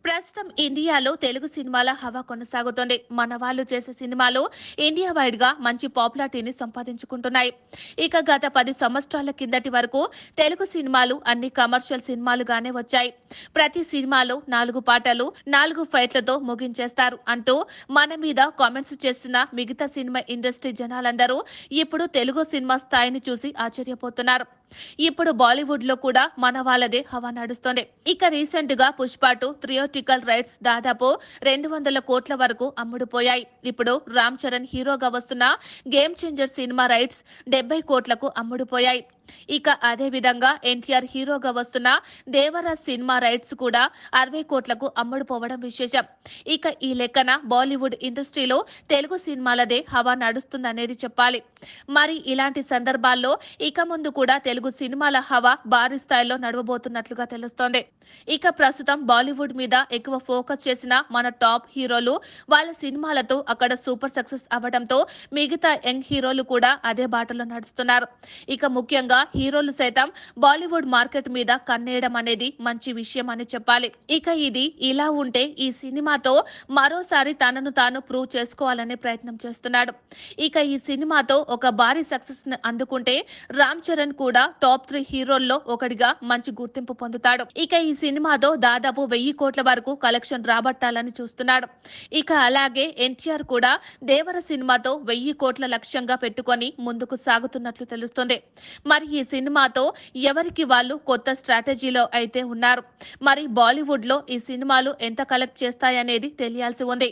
ప్రస్తుతం ఇండియాలో తెలుగు సినిమాల హవా కొనసాగుతోంది. మన వాళ్ళు చేసే సినిమాలు ఇండియా వైడ్ గా మంచి పాపులారిటీని సంపాదించుకుంటున్నాయి. ఇక గత 10 సంవత్సరాల కిందటి వరకు తెలుగు సినిమాలు అన్ని కమర్షియల్ సినిమాలుగానే వచ్చాయి. ప్రతి సినిమాలో 4 పాటలు 4 ఫైట్లతో ముగించేస్తారు అంటూ మన మీద కామెంట్స్ చేస్తున్న మిగతా సినిమా ఇండస్ట్రీ జనాలందరూ ఇప్పుడు తెలుగు సినిమా స్థాయిని చూసి ఆశ్చర్యపోతున్నారు. ఇప్పుడు బాలీవుడ్ లో కూడా మన వాళ్ళదే హవా నడుస్తోంది. ఇక రీసెంట్ గా పుష్ప 2 థియేట్రికల్ రైట్స్ దాదాపు 200 కోట్ల వరకు అమ్ముడుపోయాయి. ఇప్పుడు రామ్ చరణ్ హీరోగా వస్తున్న గేమ్ చేంజర్ సినిమా రైట్స్ 70 కోట్లకు అమ్ముడుపోయాయి. ఇక అదే విధంగా ఎన్టీఆర్ హీరోగా వస్తున్న దేవరాజ్ సినిమా రైట్స్ కూడా 60 కోట్లకు అమ్ముడుపోవడం విశేషం. ఇక ఈ లెక్కన బాలీవుడ్ ఇండస్ట్రీలో తెలుగు సినిమాలదే హవా నడుస్తుందనేది చెప్పాలి. మరి ఇలాంటి సందర్భాల్లో ఇక ముందు కూడా తెలుగు సినిమాల హవా భారీ స్థాయిలో నడవబోతున్నట్లుగా తెలుస్తోంది. ఇక ప్రస్తుతం బాలీవుడ్ మీద ఎక్కువ ఫోకస్ చేసిన మన టాప్ హీరోలు వాళ్ళ సినిమాలతో అక్కడ సూపర్ సక్సెస్ అవ్వడంతో మిగతా యంగ్ హీరోలు కూడా అదే బాటలో నడుస్తున్నారు. ఇక ముఖ్యంగా హీరోలు సైతం బాలీవుడ్ మార్కెట్ మీద కన్నేయడం అనేది మంచి విషయం అని చెప్పాలి. ఇక ఇది ఇలా ఉంటే ఈ సినిమాతో మరోసారి తనను తాను ప్రూవ్ చేసుకోవాలనే ప్రయత్నం చేస్తున్నాడు. ఇక ఈ సినిమాతో ఒక భారీ సక్సెస్ అందుకుంటే రామ్ చరణ్ కూడా టాప్ 3 హీరోల్లో ఒకటిగా మంచి గుర్తింపు పొందుతాడు. ఇక ఈ సినిమాతో దాదాపు 1000 కోట్ల వరకు కలెక్షన్ రాబట్టాలని చూస్తున్నాడు. ఇక అలాగే ఎన్టీఆర్ కూడా దేవర సినిమాతో 1000 కోట్ల లక్ష్యంగా పెట్టుకొని ముందుకు సాగుతున్నట్లు తెలుస్తుంది. మరి ఈ సినిమాతో ఎవరికి వాళ్ళు కొత్త స్ట్రాటజీలో అయితే ఉన్నారు. మరి బాలీవుడ్ లో ఈ సినిమాలు ఎంత కలెక్ట్ చేస్తాయనేది తెలియాల్సి ఉంది.